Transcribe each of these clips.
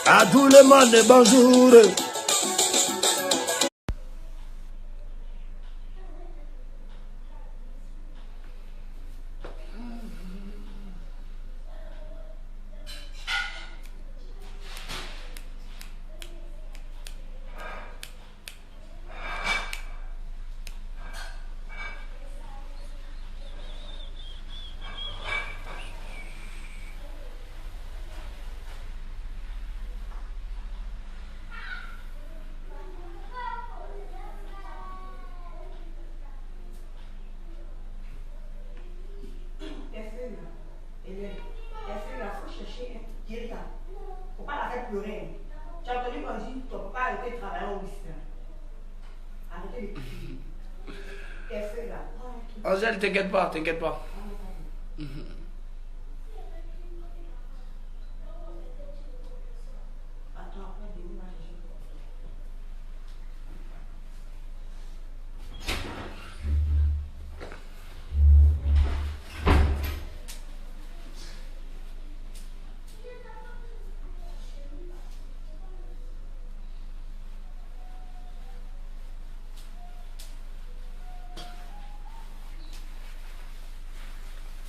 À tout le monde, bonjour. Angèle, t'inquiète pas, t'inquiète pas.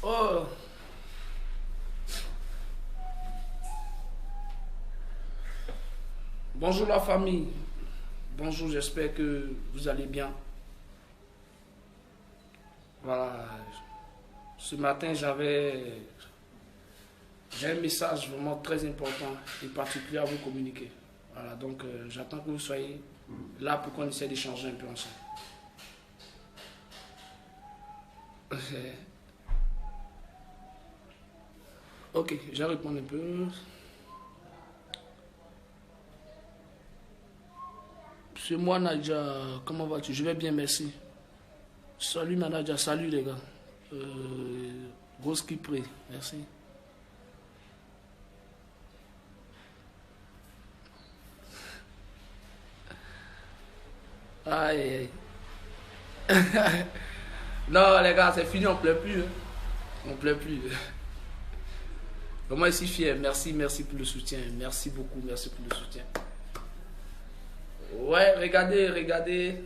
Oh. Bonjour la famille. Bonjour, j'espère que vous allez bien. Voilà. Ce matin, j'ai un message vraiment très important et particulier à vous communiquer. Voilà, donc j'attends que vous soyez là pour qu'on essaie d'échanger un peu ensemble. Ok, je vais répondre un peu. C'est moi Nadia, comment vas-tu? Je vais bien, merci. Salut Nadia, salut les gars. Rose qui prie, merci. Aïe, aïe. Non les gars, c'est fini, on ne pleure plus. Hein. On ne pleure plus. Vraiment ici fier, merci pour le soutien. Merci beaucoup, merci pour le soutien. Ouais, regardez.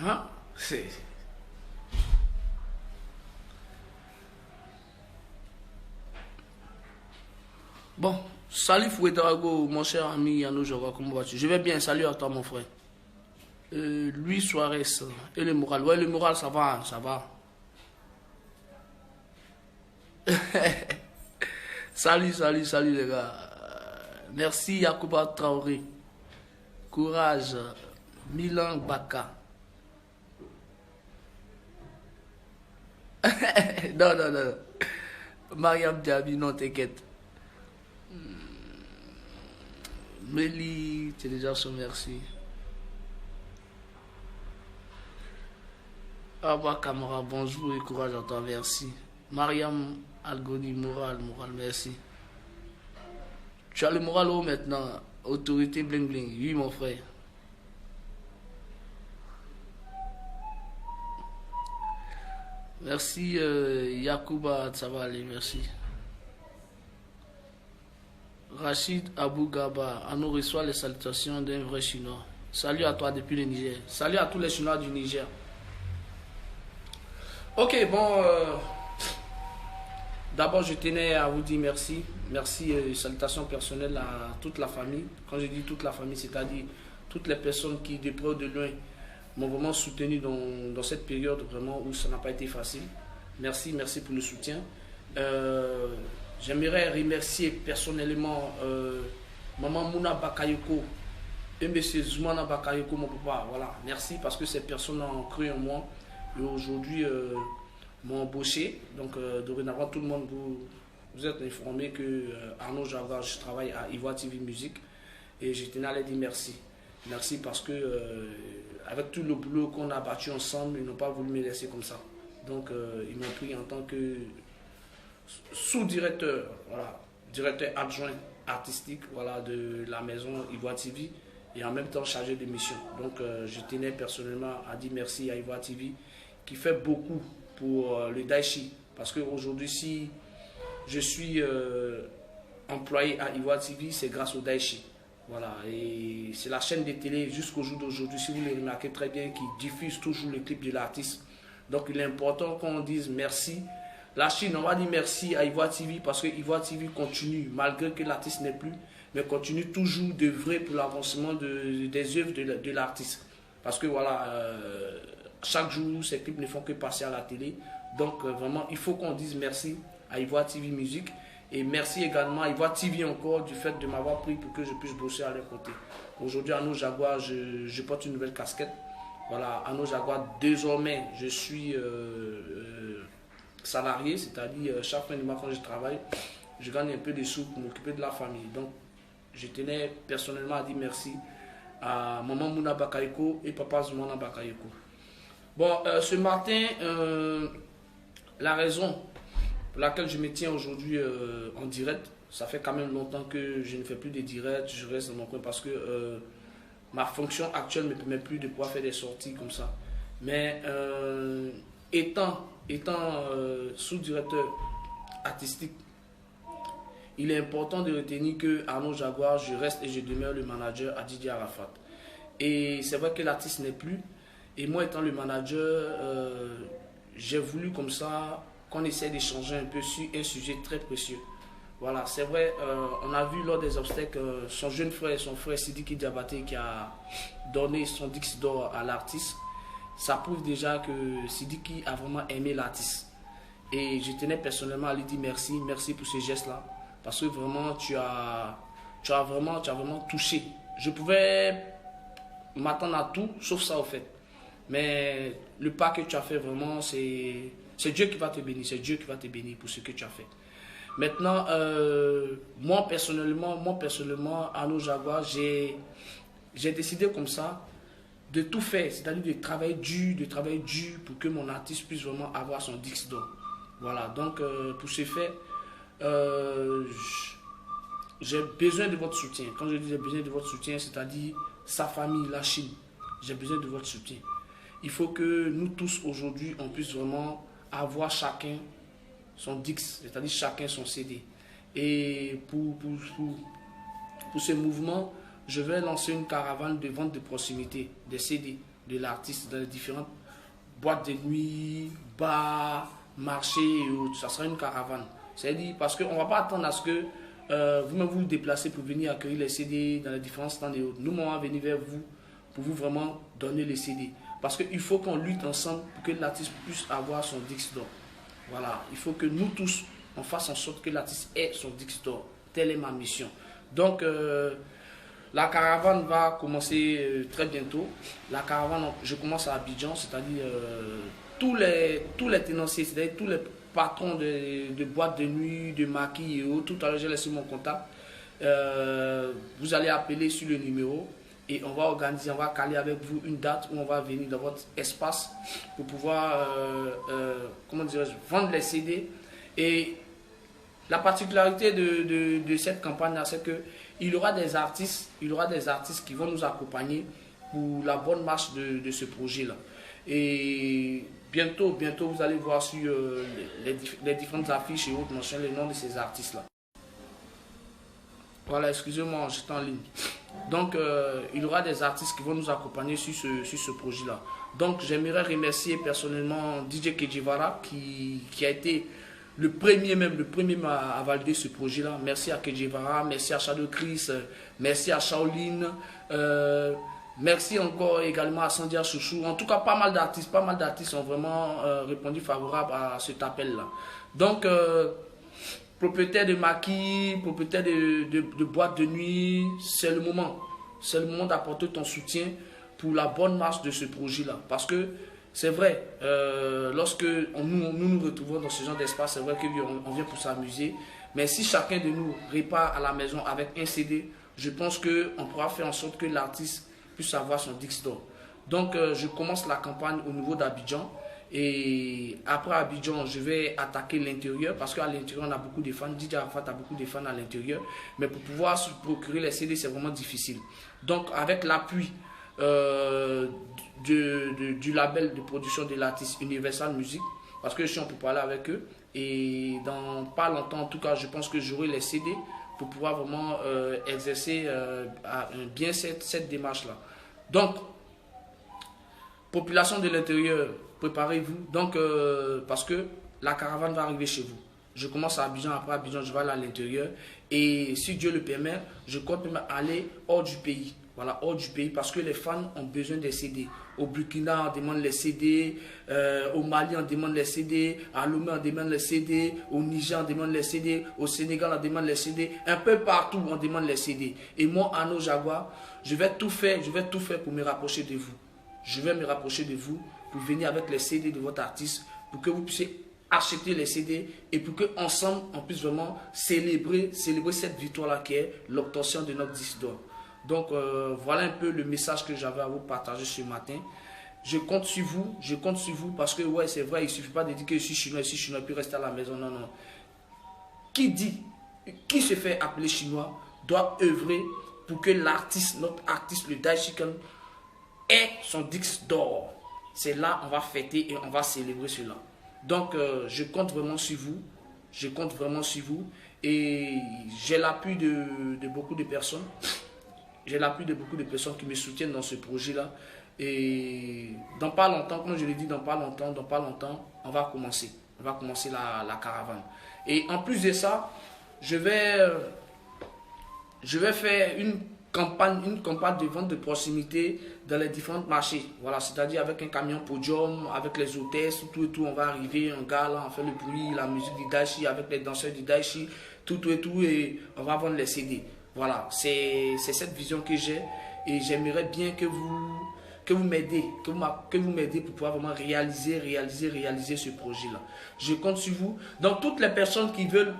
Hein? C'est... Bon, salut Fouedrago, mon cher ami Yano Joga, comment vas-tu? Je vais bien, salut à toi mon frère. Louis Suarez, et le moral? Ouais, le moral ça va, ça va. Salut les gars. Merci Yacouba Traoré. Courage, Milan Baka. Non. Mariam Diaby, non, t'inquiète. Mélie, t'es déjà son merci. Abba Kamara, bonjour et courage à toi, merci. Mariam Algoni, moral, merci. Tu as le moral haut maintenant, autorité bling bling, oui mon frère. Merci Yacouba, ça va aller, merci. Rachid Abou Gaba, on nous reçoit les salutations d'un vrai Chinois. Salut à toi depuis le Niger. Salut à tous les Chinois du Niger. Ok, bon, d'abord je tenais à vous dire merci. Merci et salutations personnelles à toute la famille. Quand je dis toute la famille, c'est-à-dire toutes les personnes qui, de près ou de loin, m'ont vraiment soutenu dans cette période vraiment où ça n'a pas été facile. Merci pour le soutien. J'aimerais remercier personnellement Maman Mouna Bakayoko et M. Zoumana Bakayoko, mon papa. Voilà, merci parce que ces personnes ont cru en moi et aujourd'hui m'ont embauché. Donc dorénavant, tout le monde vous êtes informé que Arnaud Java, je travaille à Ivoire TV Musique et je tenais à leur dire merci. Merci parce que avec tout le boulot qu'on a battu ensemble, ils n'ont pas voulu me laisser comme ça. Donc ils m'ont pris en tant que sous-directeur, voilà, directeur adjoint artistique, voilà, de la maison Ivoire TV et en même temps chargé de mission. Donc je tenais personnellement à dire merci à Ivoire TV qui fait beaucoup pour le Daichi. Parce qu'aujourd'hui, si je suis employé à Ivoire TV, c'est grâce au Daichi. Voilà, et c'est la chaîne de télé jusqu'au jour d'aujourd'hui, si vous le remarquez très bien, qui diffuse toujours le clip de l'artiste. Donc il est important qu'on dise merci. La Chine, on va dire merci à Ivoire TV parce que Ivoire TV continue, malgré que l'artiste n'est plus, mais continue toujours d'œuvrer pour l'avancement des œuvres de l'artiste. Parce que voilà, chaque jour, ces clips ne font que passer à la télé. Donc vraiment, il faut qu'on dise merci à Ivoire TV Musique. Et merci également à Ivoire TV encore du fait de m'avoir pris pour que je puisse bosser à leur côté. Aujourd'hui, à nos Jaguars, je porte une nouvelle casquette. Voilà, à nos Jaguars, désormais, je suis salarié, c'est-à-dire chaque fin de mois quand je travaille, je gagne un peu de sous pour m'occuper de la famille. Donc, je tenais personnellement à dire merci à maman Mouna Bakayoko et papa Zoumana Bakayoko. Bon, ce matin, la raison pour laquelle je me tiens aujourd'hui en direct, ça fait quand même longtemps que je ne fais plus de direct, je reste dans mon coin parce que ma fonction actuelle ne me permet plus de pouvoir faire des sorties comme ça. Mais étant sous-directeur artistique, il est important de retenir que à nos Jaguars, je reste et je demeure le manager à Didier Arafat. Et c'est vrai que l'artiste n'est plus. Et moi étant le manager, j'ai voulu comme ça qu'on essaie d'échanger un peu sur un sujet très précieux. Voilà, c'est vrai, on a vu lors des obstacles son jeune frère, son frère Sidiki Diabaté qui a donné son Dix d'or à l'artiste. Ça prouve déjà que Sidiki a vraiment aimé l'artiste. Et je tenais personnellement à lui dire merci, merci pour ce geste-là. Parce que vraiment, tu as vraiment touché. Je pouvais m'attendre à tout, sauf ça au fait. Mais le pas que tu as fait vraiment, c'est Dieu qui va te bénir. C'est Dieu qui va te bénir pour ce que tu as fait. Maintenant, moi personnellement, à nos Jaguars, j'ai décidé comme ça de tout faire, c'est-à-dire de travailler dur pour que mon artiste puisse vraiment avoir son Dix d'or. Voilà, donc pour ce fait, j'ai besoin de votre soutien. Quand je dis j'ai besoin de votre soutien, c'est-à-dire sa famille, la Chine, j'ai besoin de votre soutien. Il faut que nous tous aujourd'hui, on puisse vraiment avoir chacun son Dix, c'est-à-dire chacun son CD. Et pour ce mouvement, je vais lancer une caravane de vente de proximité des CD de l'artiste dans les différentes boîtes de nuit, bars, marchés et autres. Ça sera une caravane. C'est-à-dire parce qu'on ne va pas attendre à ce que vous-même vous déplacez pour venir accueillir les CD dans les différents stands et autres. Nous, on va venir vers vous pour vous vraiment donner les CD. Parce qu'il faut qu'on lutte ensemble pour que l'artiste puisse avoir son Dix d'or. Voilà, il faut que nous tous, on fasse en sorte que l'artiste ait son Dix d'or. Telle est ma mission. Donc, la caravane va commencer très bientôt. La caravane, je commence à Abidjan, c'est-à-dire tous les tenanciers, c'est-à-dire tous les patrons de boîtes de nuit, de maquis et autres. Tout à l'heure, j'ai laissé mon contact. Vous allez appeler sur le numéro et on va organiser, on va caler avec vous une date où on va venir dans votre espace pour pouvoir, comment dirais-je, vendre les CD. Et la particularité de cette campagne-là, c'est qu'il y aura des artistes qui vont nous accompagner pour la bonne marche de ce projet-là. Et bientôt, vous allez voir sur les différentes affiches et autres mentions les noms de ces artistes-là. Voilà, excusez-moi, j'étais en ligne. Donc, il y aura des artistes qui vont nous accompagner sur ce projet-là. Donc, j'aimerais remercier personnellement DJ Kejivara qui a été le premier à valider ce projet-là. Merci à Kejivara, merci à Shadow Chris, merci à Shaolin, merci encore également à Sandia Chouchou. En tout cas, pas mal d'artistes ont vraiment répondu favorable à cet appel-là. Donc, propriétaire de maquis, propriétaire de boîte de nuit, c'est le moment. C'est le moment d'apporter ton soutien pour la bonne marche de ce projet-là. Parce que c'est vrai, lorsque nous retrouvons dans ce genre d'espace, c'est vrai qu'on vient pour s'amuser. Mais si chacun de nous repart à la maison avec un CD, je pense qu'on pourra faire en sorte que l'artiste puisse avoir son Dix d'or. Donc, je commence la campagne au niveau d'Abidjan. Et après Abidjan, je vais attaquer l'intérieur parce qu'à l'intérieur, on a beaucoup de fans. DJ Arafat a beaucoup de fans à l'intérieur. Mais pour pouvoir se procurer les CD, c'est vraiment difficile. Donc, avec l'appui du label de production de l'artiste Universal Music, parce que je suis en pour parler avec eux. Et dans pas longtemps, en tout cas, je pense que j'aurai les CD pour pouvoir vraiment exercer bien cette démarche-là. Donc, population de l'intérieur, préparez-vous. Donc, parce que la caravane va arriver chez vous. Je commence à Abidjan, après Abidjan, je vais aller à l'intérieur. Et si Dieu le permet, je compte même aller hors du pays. Voilà, hors du pays, parce que les fans ont besoin des CD. Au Burkina, on demande les CD. Au Mali, on demande les CD. À Lomé, on demande les CD. Au Niger, on demande les CD. Au Sénégal, on demande les CD. Un peu partout, on demande les CD. Et moi, Arnaud Jaguar, je vais tout faire pour me rapprocher de vous. Je vais me rapprocher de vous pour venir avec les CD de votre artiste, pour que vous puissiez acheter les CD et pour qu'ensemble, on puisse vraiment célébrer cette victoire-là qui est l'obtention de notre disque d'or. Donc, voilà un peu le message que j'avais à vous partager ce matin. Je compte sur vous parce que, ouais, c'est vrai, il ne suffit pas de dire que je suis chinois, puis rester à la maison. Non, non. Qui se fait appeler chinois doit œuvrer pour que l'artiste, notre artiste, le Daichikan, ait son disque d'or. C'est là on va fêter et on va célébrer cela. Donc, je compte vraiment sur vous. Je compte vraiment sur vous. Et j'ai l'appui de beaucoup de personnes. J'ai l'appui de beaucoup de personnes qui me soutiennent dans ce projet-là. Et dans pas longtemps, comme je l'ai dit, dans pas longtemps, on va commencer. On va commencer la caravane. Et en plus de ça, je vais faire une campagne de vente de proximité dans les différents marchés. Voilà, c'est-à-dire avec un camion podium, avec les hôtesses, tout et tout. On va arriver, un gars là, on fait le bruit, la musique du Daichi, avec les danseurs du Daichi, tout et tout, et on va vendre les CD. Voilà, c'est cette vision que j'ai et j'aimerais bien que vous m'aidez, pour pouvoir vraiment réaliser ce projet-là. Je compte sur vous. Donc, toutes les personnes qui veulent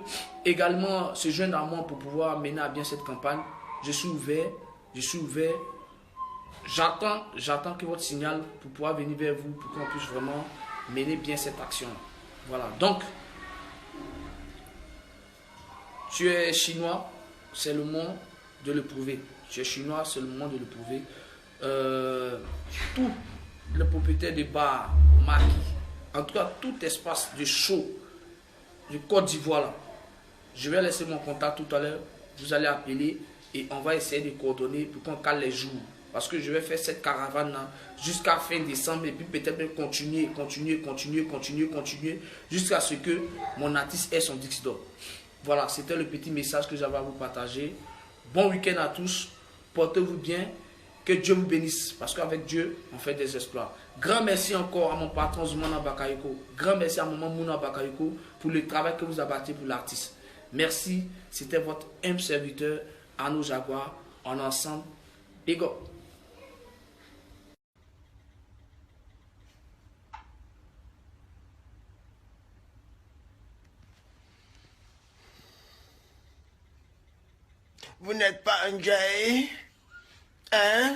également se joindre à moi pour pouvoir mener à bien cette campagne, je suis ouvert. J'attends que votre signal pour pouvoir venir vers vous, pour qu'on puisse vraiment mener bien cette action-là. Voilà, donc, tu es chinois, c'est le moment de le prouver. Tu es chinois, c'est le moment de le prouver. Tous les propriétaires de bars, maquis, en tout cas tout espace de show de Côte d'Ivoire là, je vais laisser mon contact tout à l'heure. Vous allez appeler et on va essayer de coordonner pour qu'on cale les jours. Parce que je vais faire cette caravane là jusqu'à fin décembre et puis peut-être même continuer jusqu'à ce que mon artiste ait son disque d'or. Voilà, c'était le petit message que j'avais à vous partager. Bon week-end à tous. Portez-vous bien. Que Dieu vous bénisse. Parce qu'avec Dieu, on fait des exploits. Grand merci encore à mon patron Zoumana Bakayoko. Grand merci à maman Mouna Bakayoko pour le travail que vous abattez pour l'artiste. Merci. C'était votre humble serviteur, Arnaud Jaguar. En ensemble. Ego. Vous n'êtes pas un gay, hein?